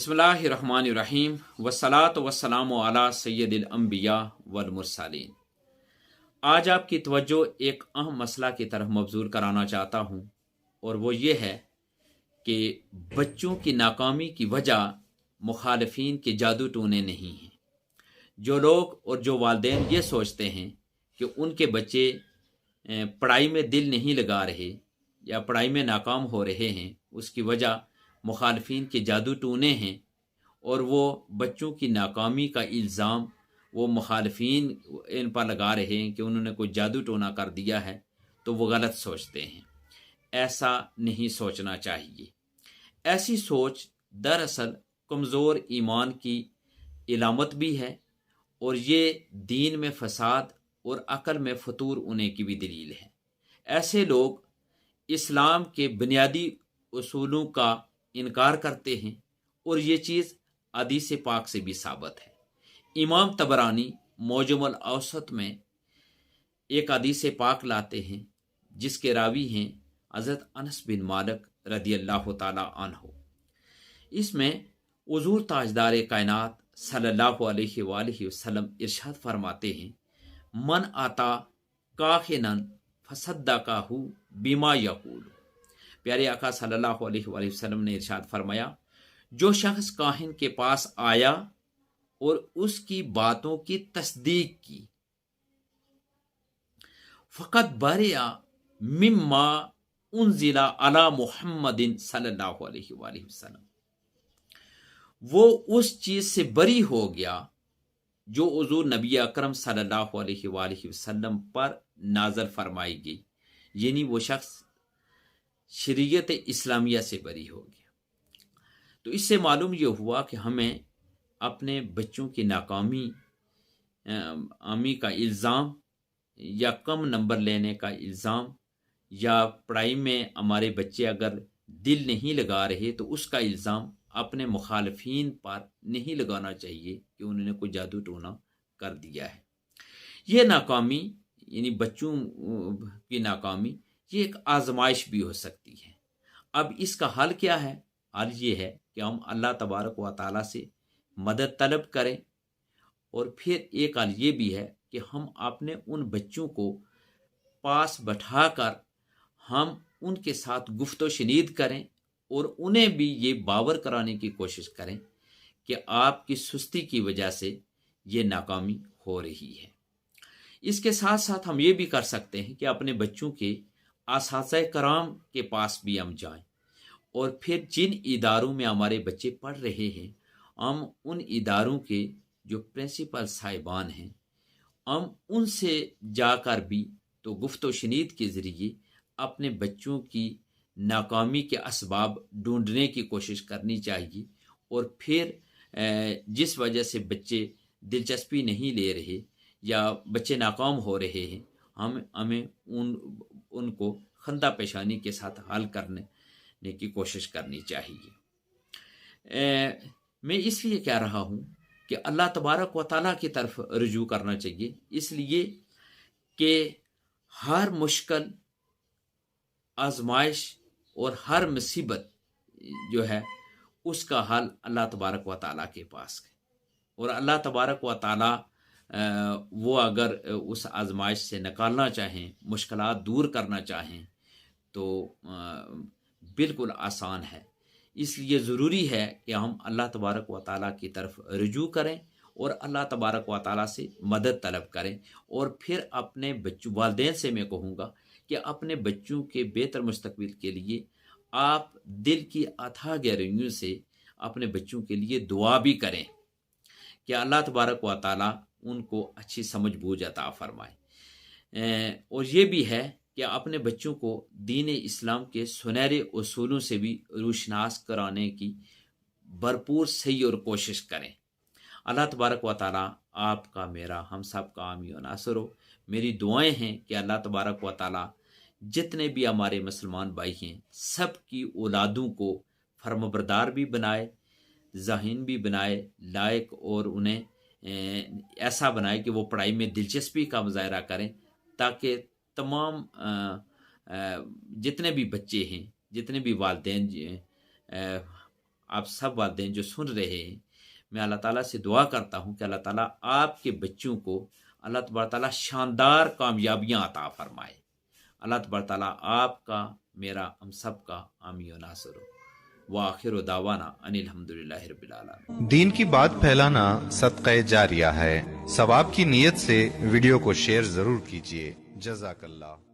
बिस्मिल्लाहिर्रहमानिर्रहीम वस्सलातु वस्सलामु अला सय्यदिल अंबिया वल मुरसलीन। आज आपकी तवज्जो एक अहम मसला की तरफ मबजूर कराना चाहता हूँ, और वो ये है कि बच्चों की नाकामी की वजह मुखालफीन के जादू टोने नहीं हैं। जो लोग और जो वालिदैन ये सोचते हैं कि उनके बच्चे पढ़ाई में दिल नहीं लगा रहे या पढ़ाई में नाकाम हो रहे हैं, उसकी वजह मुखालफीन के जादू टूने हैं, और वो बच्चों की नाकामी का इल्ज़ाम वो मुखालफीन इन पर लगा रहे हैं कि उन्होंने कोई जादू टोना कर दिया है, तो वो गलत सोचते हैं। ऐसा नहीं सोचना चाहिए। ऐसी सोच दरअसल कमज़ोर ईमान की इलामत भी है, और ये दीन में फसाद और अकल में फतूर होने की भी दलील है। ऐसे लोग इस्लाम के बुनियादी उसूलों का इनकार करते हैं, और ये चीज़ हदीस पाक से भी साबित है। इमाम तबरानी मौजमुल औसत में एक हदीस पाक लाते हैं जिसके रावी हैं हज़रत अनस बिन मालिक रदियल्लाहु ताला अन्हु। इसमें हुज़ूर ताजदार कायनात सल्लल्लाहु अलैहि वसल्लम इरशाद फरमाते हैं, मन आता काहिनन फसद्दकाहु बिमा यकूल। प्यारे आका सल्लल्लाहु अलैहि वसल्लम ने इरशाद फरमाया, जो शख्स काहिन के पास आया और उसकी बातों की तस्दीक की, फ़क़द बरिया मिम्मा उन्ज़िला अला मुहम्मदिन सल्लल्लाहु अलैहि वसल्लम, वो उस चीज से बरी हो गया जो हुज़ूर नबी अकरम सल्लल्लाहु अलैहि वसल्लम पर नाज़िल फरमाई गई। यानी वो शख्स शरीयत इस्लामिया से बरी हो गया। तो इससे मालूम ये हुआ कि हमें अपने बच्चों की नाकामी आमी का इल्ज़ाम या कम नंबर लेने का इल्ज़ाम, या पढ़ाई में हमारे बच्चे अगर दिल नहीं लगा रहे तो उसका इल्ज़ाम अपने मुखालफीन पर नहीं लगाना चाहिए कि उन्होंने कोई जादू टोना कर दिया है। ये नाकामी यानी बच्चों की नाकामी ये एक आजमाइश भी हो सकती है। अब इसका हल क्या है? हल ये है कि हम अल्लाह तबारक व तआला से मदद तलब करें, और फिर एक हल ये भी है कि हम अपने उन बच्चों को पास बैठाकर हम उनके साथ गुफ्तो शनीद करें, और उन्हें भी ये बावर कराने की कोशिश करें कि आपकी सुस्ती की वजह से ये नाकामी हो रही है। इसके साथ साथ हम ये भी कर सकते हैं कि अपने बच्चों के असातिज़ा कराम के पास भी हम जाएं, और फिर जिन इदारों में हमारे बच्चे पढ़ रहे हैं, हम उन इदारों के जो प्रिंसिपल साहिबान हैं, हम उनसे जाकर भी तो गुफ्तो शनीद के ज़रिए अपने बच्चों की नाकामी के असबाब ढूंढने की कोशिश करनी चाहिए। और फिर जिस वजह से बच्चे दिलचस्पी नहीं ले रहे या बच्चे नाकाम हो रहे हैं, हमें उनको खंदा पेशानी के साथ हल करने की कोशिश करनी चाहिए। मैं इसलिए कह रहा हूँ कि अल्लाह तबारक व तआला की तरफ रुजू करना चाहिए, इसलिए कि हर मुश्किल आजमाइश और हर मुसीबत जो है उसका हल अल्लाह तबारक व तआला के पास है। और अल्लाह तबारक व तआला वो अगर उस आजमाइश से निकालना चाहें, मुश्किलात दूर करना चाहें, तो बिल्कुल आसान है। इसलिए ज़रूरी है कि हम अल्लाह तबारक व तआला की तरफ रुजू करें और अल्लाह तबारक व तआला से मदद तलब करें। और फिर अपने बच्चों वालिदैन से मैं कहूँगा कि अपने बच्चों के बेहतर मुस्तकबिल के लिए आप दिल की अथाह गहराइयों से अपने बच्चों के लिए दुआ भी करें कि अल्लाह तबारक व तआला उनको अच्छी समझ बूझ अता फरमाए। और ये भी है कि अपने बच्चों को दीन इस्लाम के सुनहरे उसूलों से भी रोशनास कराने की भरपूर सही और कोशिश करें। अल्लाह तबारक व तआला आपका, मेरा, हम सब का आमीन व नासिर हो। मेरी दुआएं हैं कि अल्लाह तबारक व तआला जितने भी हमारे मुसलमान भाई हैं, सब की औलादों को फर्मबरदार भी बनाए, ज़ाहिन भी बनाए, लायक, और उन्हें ऐसा बनाए कि वो पढ़ाई में दिलचस्पी का मुजाहरा करें, ताकि तमाम जितने भी बच्चे हैं, जितने भी वालिदैन آپ سب والدین جو سن رہے ہیں، میں اللہ تعالیٰ سے دعا کرتا ہوں کہ اللہ تعالیٰ آپ کے بچوں کو اللہ تبارک تعالیٰ شاندار کامیابیاں عطا فرمائے. اللہ تبارک تعالیٰ آپ کا، میرا، ہم سب کا حامی و ناصر ہو. وآخر دعوانا ان الحمدللہ رب العالمین. دین کی بات پھیلانا صدقہ جاریہ ہے. ثواب کی نیت سے ویڈیو کو شیئر ضرور کیجیے. جزاک اللہ.